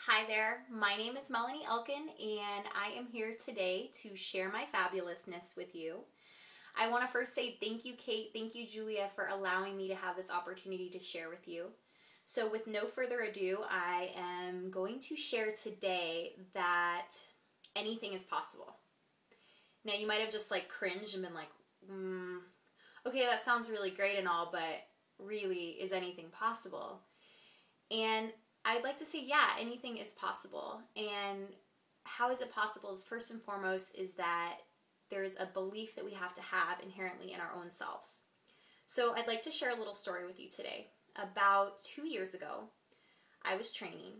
Hi there, my name is Melanie Elkin and I am here today to share my fabulousness with you. I want to first say thank you, Kate, thank you, Julia, for allowing me to have this opportunity to share with you. So with no further ado, I am going to share today that anything is possible. Now you might have just cringed and been like, okay, that sounds really great and all, but really, is anything possible? And I'd like to say, yeah, anything is possible. And how is it possible is first and foremost is that there's a belief that we have to have inherently in our own selves. So I'd like to share a little story with you today. About 2 years ago, I was training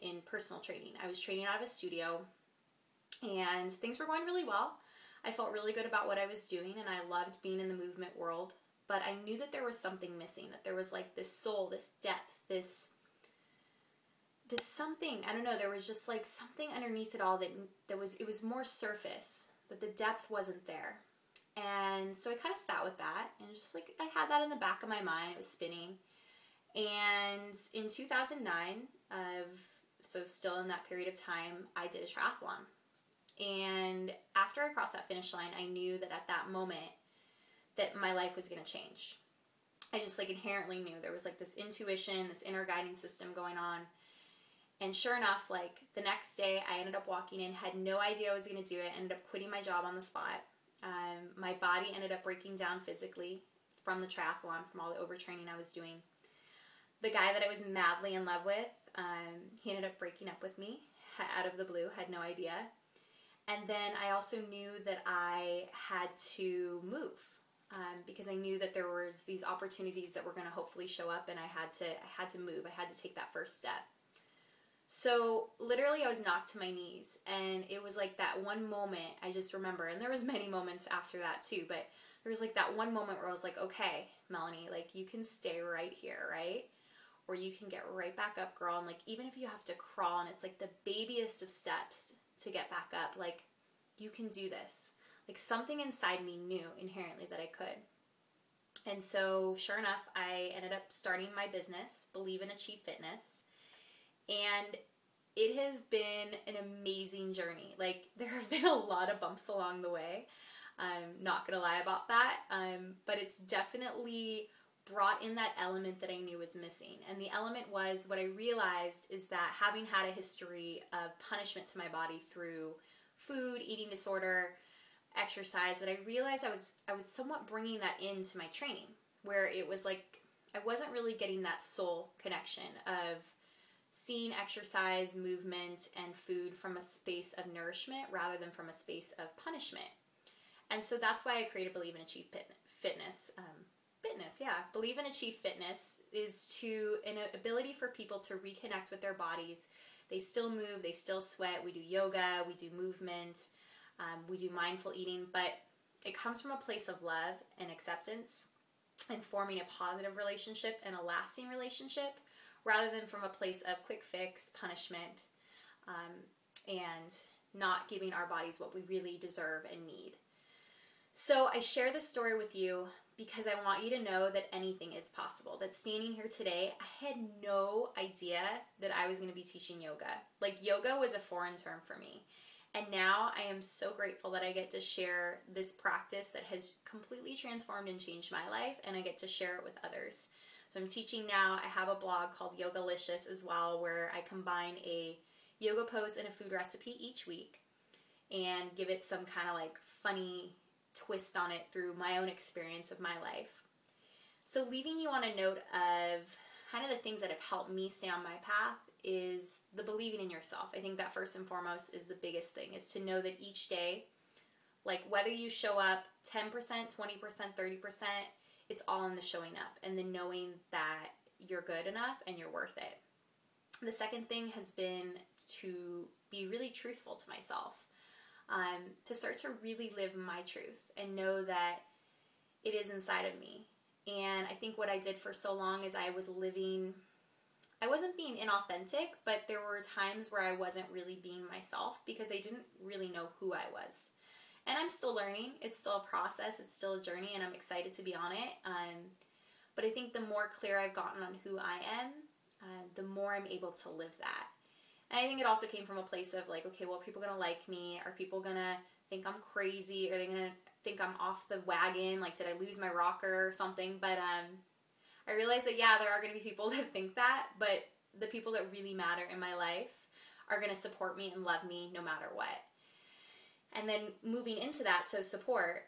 in personal training. I was training out of a studio and things were going really well. I felt really good about what I was doing and I loved being in the movement world. But I knew that there was something missing, that there was this soul, this depth, this something, I don't know, there was just something underneath it all it was more surface, that the depth wasn't there. And so I kind of sat with that and just I had that in the back of my mind, it was spinning. And in 2009, so still in that period of time, I did a triathlon. And after I crossed that finish line, I knew that at that moment, that my life was going to change. I just inherently knew there was this intuition, this inner guiding system going on. And sure enough, the next day I ended up walking in, had no idea I was going to do it, ended up quitting my job on the spot. My body ended up breaking down physically from the triathlon, from all the overtraining I was doing. The guy that I was madly in love with, he ended up breaking up with me out of the blue, had no idea. And then I also knew that I had to move. Because I knew that there was these opportunities that were going to hopefully show up, and I had to move. I had to take that first step. So literally I was knocked to my knees, and it was that one moment I just remember, and there was many moments after that too, but there was that one moment where I was okay, Melanie, you can stay right here, right? Or you can get right back up, girl, and even if you have to crawl and it's the babyest of steps to get back up, you can do this. Something inside me knew inherently that I could. And so, sure enough, I ended up starting my business, Believe and Achieve Fitness. And it has been an amazing journey. There have been a lot of bumps along the way. I'm not going to lie about that. But it's definitely brought in that element that I knew was missing. And the element was, what I realized is that having had a history of punishment to my body through food, eating disorder, exercise, that I realized I was somewhat bringing that into my training, where it was I wasn't really getting that soul connection of seeing exercise, movement, and food from a space of nourishment rather than from a space of punishment. And so that's why I created Believe and Achieve Fitness. Believe and Achieve Fitness is an ability for people to reconnect with their bodies. They still move, they still sweat, we do yoga, we do movement, we do mindful eating, but it comes from a place of love and acceptance and forming a positive relationship and a lasting relationship rather than from a place of quick fix, punishment, and not giving our bodies what we really deserve and need. So I share this story with you because I want you to know that anything is possible. That standing here today, I had no idea that I was going to be teaching yoga. Yoga was a foreign term for me. And now I am so grateful that I get to share this practice that has completely transformed and changed my life, and I get to share it with others. So I'm teaching now. I have a blog called Yogalicious as well, where I combine a yoga pose and a food recipe each week and give it some kind of funny twist on it through my own experience of my life. So leaving you on a note of kind of the things that have helped me stay on my path is the believing in yourself. I think that first and foremost is the biggest thing, is to know that each day, whether you show up 10%, 20%, 30%, it's all in the showing up and the knowing that you're good enough and you're worth it. The second thing has been to be really truthful to myself, to start to really live my truth and know that it is inside of me. And I think what I did for so long is I wasn't being inauthentic, but there were times where I wasn't really being myself because I didn't really know who I was. And I'm still learning. It's still a process. It's still a journey, and I'm excited to be on it. But I think the more clear I've gotten on who I am, the more I'm able to live that. And I think it also came from a place of like, okay, well, are people going to like me? Are people going to think I'm crazy? Are they going to think I'm off the wagon? Like, did I lose my rocker or something? But I realized that, yeah, there are going to be people that think that, but the people that really matter in my life are going to support me and love me no matter what. And then moving into that, so support,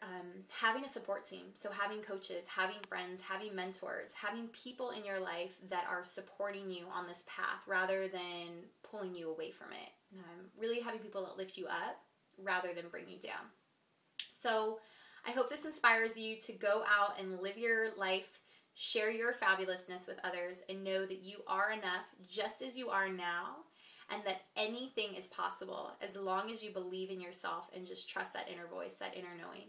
having a support team. So having coaches, having friends, having mentors, having people in your life that are supporting you on this path rather than pulling you away from it. Really having people that lift you up rather than bring you down. So I hope this inspires you to go out and live your life, share your fabulousness with others, and know that you are enough just as you are now, and that anything is possible as long as you believe in yourself and just trust that inner voice, that inner knowing.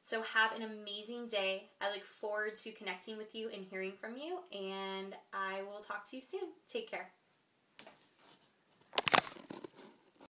So have an amazing day. I look forward to connecting with you and hearing from you, and I will talk to you soon. Take care.